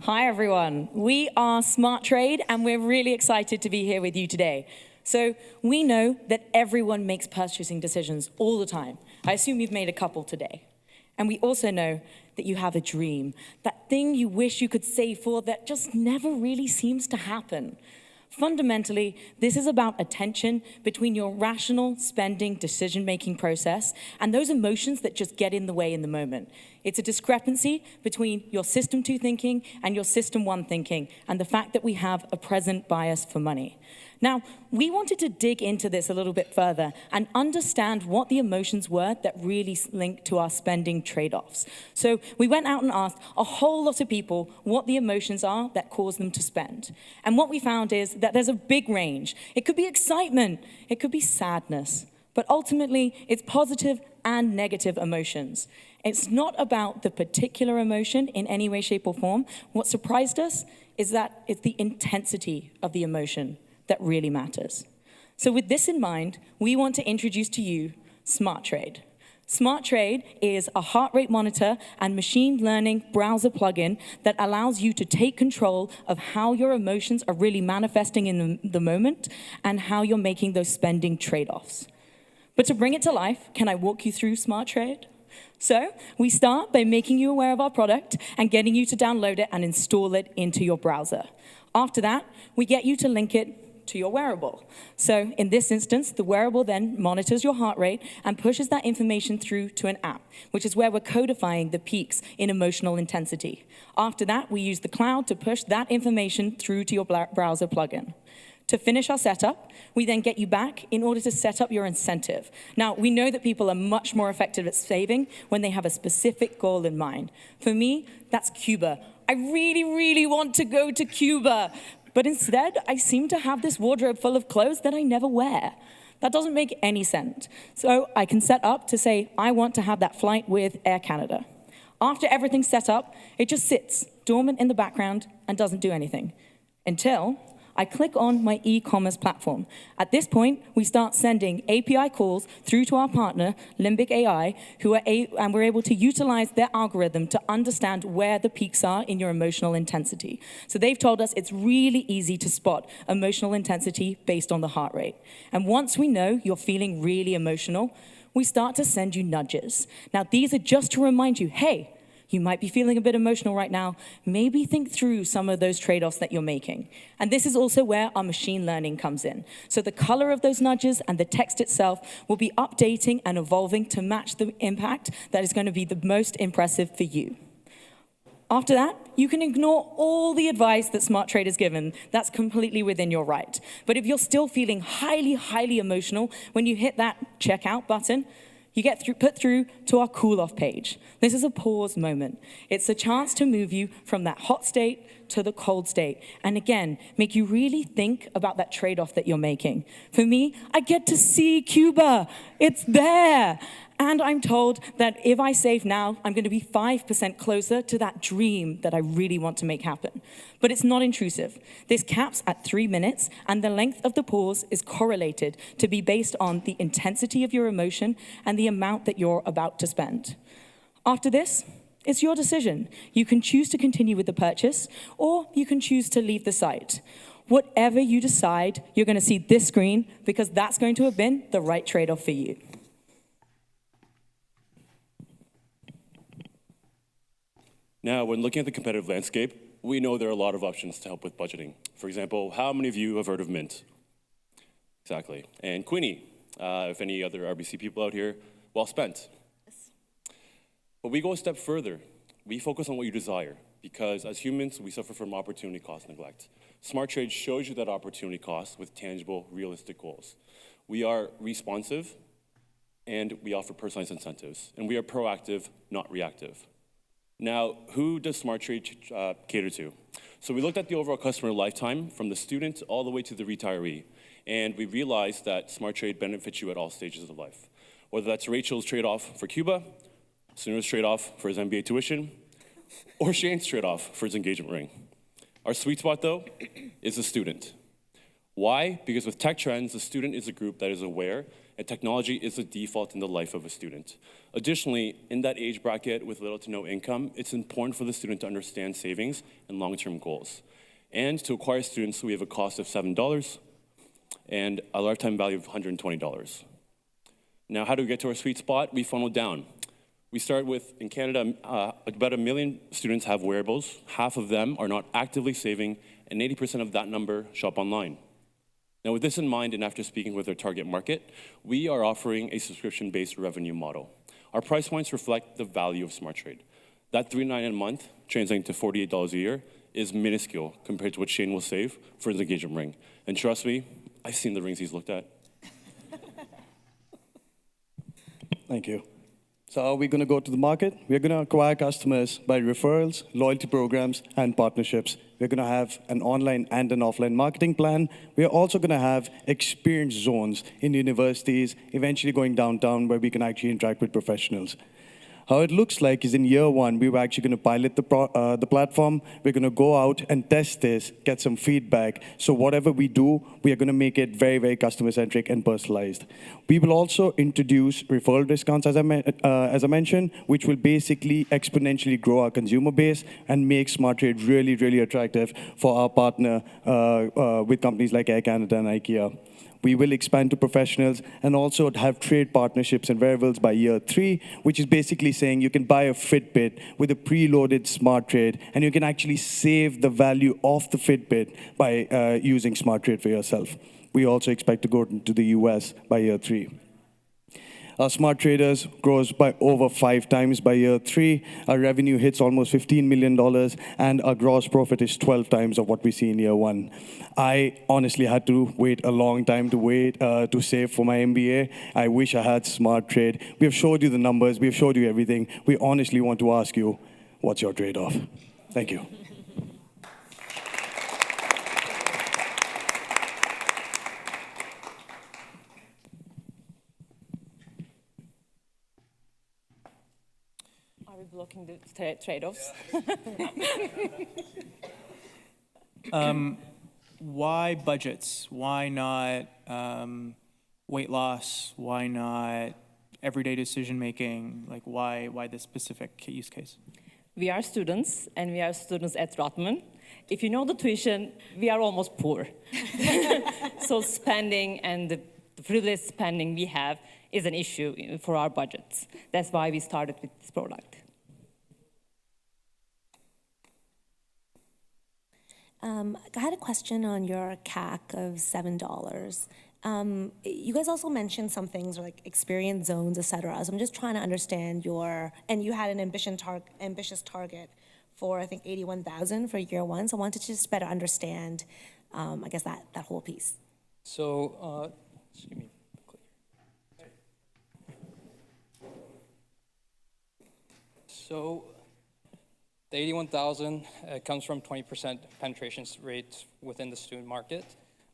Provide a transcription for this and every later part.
Hi, everyone. We are SMRTRADE, and we're really excited to be here with you today. So we know that everyone makes purchasing decisions all the time. I assume you've made a couple today. And we also know that you have a dream, that thing you wish you could save for that just never really seems to happen. Fundamentally, this is about a tension between your rational spending decision-making process and those emotions that just get in the way in the moment. It's a discrepancy between your System 2 thinking and your System 1 thinking, and the fact that we have a present bias for money. Now, we wanted to dig into this a little bit further and understand what the emotions were that really linked to our spending trade-offs. So we went out and asked a whole lot of people what the emotions are that cause them to spend. And what we found is that there's a big range. It could be excitement, it could be sadness, but ultimately it's positive and negative emotions. It's not about the particular emotion in any way, shape, or form. What surprised us is that it's the intensity of the emotion that really matters. So with this in mind, we want to introduce to you SMRTRADE. SMRTRADE is a heart rate monitor and machine learning browser plugin that allows you to take control of how your emotions are really manifesting in the moment and how you're making those spending trade-offs. But to bring it to life, can I walk you through SMRTRADE? So we start by making you aware of our product and getting you to download it and install it into your browser. After that, we get you to link it to your wearable. So in this instance, the wearable then monitors your heart rate and pushes that information through to an app, which is where we're codifying the peaks in emotional intensity. After that, we use the cloud to push that information through to your browser plugin. To finish our setup, we then get you back in order to set up your incentive. Now, we know that people are much more effective at saving when they have a specific goal in mind. For me, that's Cuba. I really, really want to go to Cuba. But instead, I seem to have this wardrobe full of clothes that I never wear. That doesn't make any sense. So I can set up to say, I want to have that flight with Air Canada. After everything's set up, it just sits dormant in the background and doesn't do anything until I click on my e-commerce platform. At this point, we start sending API calls through to our partner, Limbic AI, and we're able to utilize their algorithm to understand where the peaks are in your emotional intensity. So they've told us it's really easy to spot emotional intensity based on the heart rate. And once we know you're feeling really emotional, we start to send you nudges. Now, these are just to remind you, hey, you might be feeling a bit emotional right now. Maybe think through some of those trade-offs that you're making. And this is also where our machine learning comes in. So the color of those nudges and the text itself will be updating and evolving to match the impact that is going to be the most impressive for you. After that, you can ignore all the advice that SMRTRADE has given. That's completely within your right. But if you're still feeling highly, highly emotional when you hit that checkout button, you get put through to our cool-off page. This is a pause moment. It's a chance to move you from that hot state to the cold state. And again, make you really think about that trade-off that you're making. For me, I get to see Cuba. It's there. And I'm told that if I save now, I'm going to be 5% closer to that dream that I really want to make happen. But it's not intrusive. This caps at 3 minutes, and the length of the pause is correlated to be based on the intensity of your emotion and the amount that you're about to spend. After this, it's your decision. You can choose to continue with the purchase, or you can choose to leave the site. Whatever you decide, you're going to see this screen because that's going to have been the right trade-off for you. Now, when looking at the competitive landscape, we know there are a lot of options to help with budgeting. For example, how many of you have heard of Mint? Exactly. And Queenie, if any other RBC people out here, well spent. Yes. But we go a step further. We focus on what you desire, because as humans, we suffer from opportunity cost neglect. SMRTRADE shows you that opportunity cost with tangible, realistic goals. We are responsive, and we offer personalized incentives. And we are proactive, not reactive. Now, who does SMRTRADE cater to? So we looked at the overall customer lifetime from the student all the way to the retiree, and we realized that SMRTRADE benefits you at all stages of life. Whether that's Rachel's trade-off for Cuba, Sunil's trade-off for his MBA tuition, or Shane's trade-off for his engagement ring. Our sweet spot, though, is the student. Why? Because with tech trends, the student is a group that is aware and technology is the default in the life of a student. Additionally, in that age bracket with little to no income, it's important for the student to understand savings and long-term goals. And to acquire students, we have a cost of $7 and a lifetime value of $120. Now, how do we get to our sweet spot? We funnel down. We start with, in Canada, about 1 million students have wearables. Half of them are not actively saving, and 80% of that number shop online. Now, with this in mind, and after speaking with our target market, we are offering a subscription-based revenue model. Our price points reflect the value of SMRTRADE. That $3.99 a month, translating to $48 a year, is minuscule compared to what Shane will save for his engagement ring. And trust me, I've seen the rings he's looked at. Thank you. So how are we going to go to the market? We're going to acquire customers by referrals, loyalty programs, and partnerships. We're going to have an online and an offline marketing plan. We're also going to have experience zones in universities, eventually going downtown where we can actually interact with professionals. How it looks like is in year one, we were actually going to pilot the platform. We're going to go out and test this, get some feedback. So whatever we do, we are going to make it very, very customer-centric and personalized. We will also introduce referral discounts, as I mentioned, which will basically exponentially grow our consumer base and make SMRTRADE really, really attractive for our partner with companies like Air Canada and IKEA. We will expand to professionals and also have trade partnerships and wearables by year 3, which is basically saying you can buy a Fitbit with a preloaded SMRTRADE, and you can actually save the value of the Fitbit by using SMRTRADE for yourself. We also expect to go to the US by year 3. Our smart traders grows by over 5 times by year 3. Our revenue hits almost $15 million, and our gross profit is 12 times of what we see in year 1. I honestly had to wait a long time to save for my MBA. I wish I had SMRTRADE. We have showed you the numbers. We have showed you everything. We honestly want to ask you, what's your trade-off? Thank you. Are we blocking the trade-offs? Why budgets? Why not weight loss? Why not everyday decision-making? Like, why this specific use case? We are students, and we are students at Rotman. If you know the tuition, we are almost poor. So spending and the frivolous spending we have is an issue for our budgets. That's why we started with this product. I had a question on your CAC of $7. You guys also mentioned some things like experience zones, et cetera. So I'm just trying to understand and you had an ambitious target for, I think, 81,000 for year 1. So I wanted to just better understand, I guess, that whole piece. So, excuse me. So, the 81,000 comes from 20% penetration rate within the student market.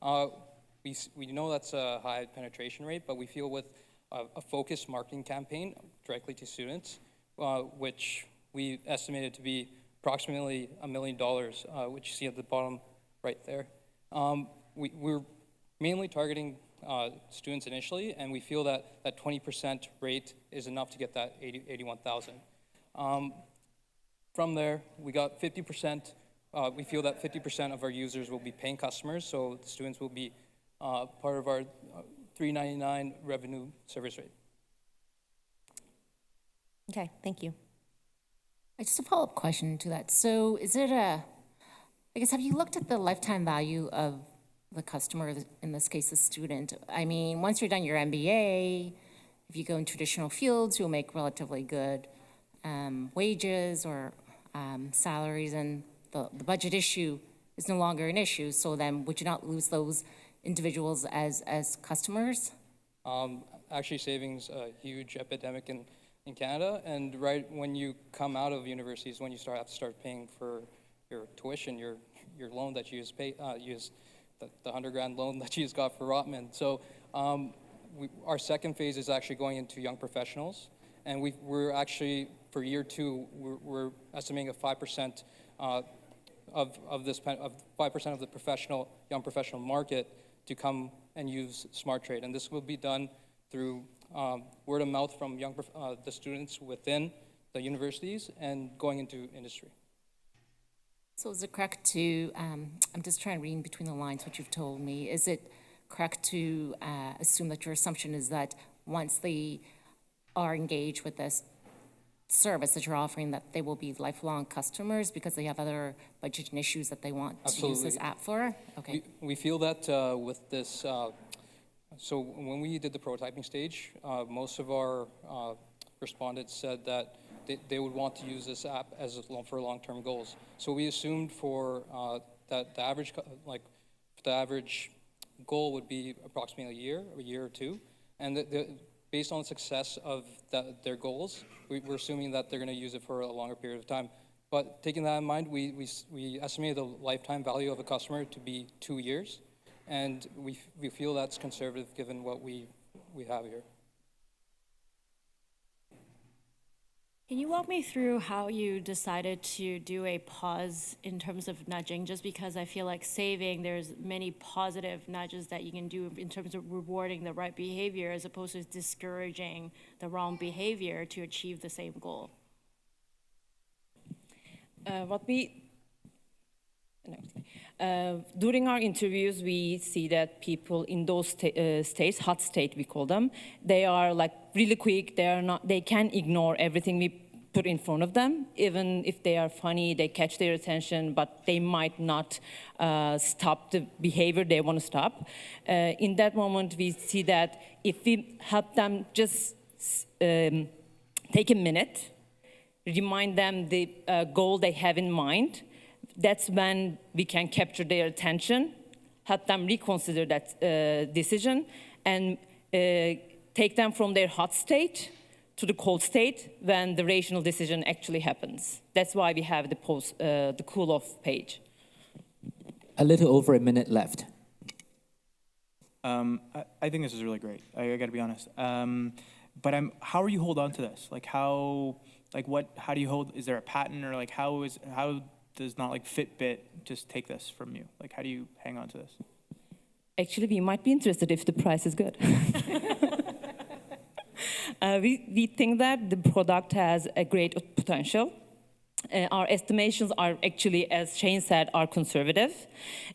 We know that's a high penetration rate, but we feel with a focused marketing campaign directly to students, which we estimated to be approximately $1 million, which you see at the bottom right there. We're mainly targeting students initially, and we feel that that 20% rate is enough to get that 81,000. From there, we got 50%. We feel that 50% of our users will be paying customers, so the students will be part of our $3.99 revenue service rate. Okay, thank you. Just a follow-up question to that. So is it I guess, have you looked at the lifetime value of the customer, in this case, the student? I mean, once you're done your MBA, if you go in traditional fields, you'll make relatively good wages or salaries, and the budget issue is no longer an issue. So then would you not lose those individuals as customers? Actually, savings a huge epidemic in Canada, and right when you come out of university is when you have to start paying for your tuition, your loan that you use the $100,000 loan that you just got for Rotman. So our second phase is actually going into young professionals, and we're actually, for year 2, we're estimating a 5% of 5% of the young professional market to come and use SMRTRADE, and this will be done through word of mouth from the students within the universities and going into industry. So is it correct to, I'm just trying to read in between the lines what you've told me. Is it correct to assume that your assumption is that once they are engaged with this service that you're offering, that they will be lifelong customers because they have other budgeting issues that they want to use this app for? Okay. We feel that with this, so when we did the prototyping stage, most of our respondents said that they would want to use this app as for long-term goals. So we assumed for that the average goal would be approximately a year or two, and based on the success of their goals, we're assuming that they're going to use it for a longer period of time. But taking that in mind, we estimated the lifetime value of a customer to be 2 years, and we feel that's conservative given what we have here. Can you walk me through how you decided to do a pause in terms of nudging? Just because I feel like saving, there's many positive nudges that you can do in terms of rewarding the right behavior as opposed to discouraging the wrong behavior to achieve the same goal. During our interviews, we see that people in those states, hot state we call them, they are like really quick. They can ignore everything we put in front of them. Even if they are funny, they catch their attention, but they might not stop the behavior they want to stop. In that moment, we see that if we help them just take a minute, remind them the goal they have in mind, that's when we can capture their attention, help them reconsider that decision, and take them from their hot state to the cold state when the rational decision actually happens. That's why we have the cool-off page. A little over a minute left. I think this is really great. I got to be honest. But how are you hold on to this? How do you hold? Is there a patent, or how does not Fitbit just take this from you? How do you hang on to this? Actually, we might be interested if the price is good. We think that the product has a great potential. Our estimations are actually, as Shane said, are conservative.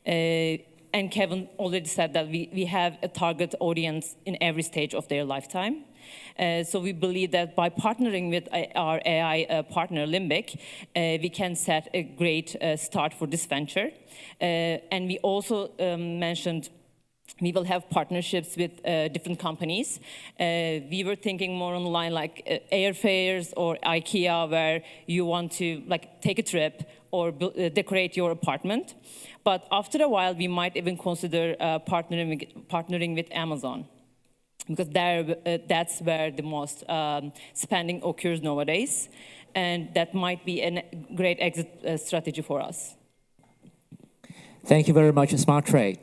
And Kevin already said that we have a target audience in every stage of their lifetime. So we believe that by partnering with our AI partner, Limbic, we can set a great start for this venture. And we also mentioned we will have partnerships with different companies. We were thinking more on the line like airfares or IKEA, where you want to take a trip or decorate your apartment. But after a while, we might even consider partnering with Amazon, because that's where the most spending occurs nowadays. And that might be a great exit strategy for us. Thank you very much, SMRTRADE.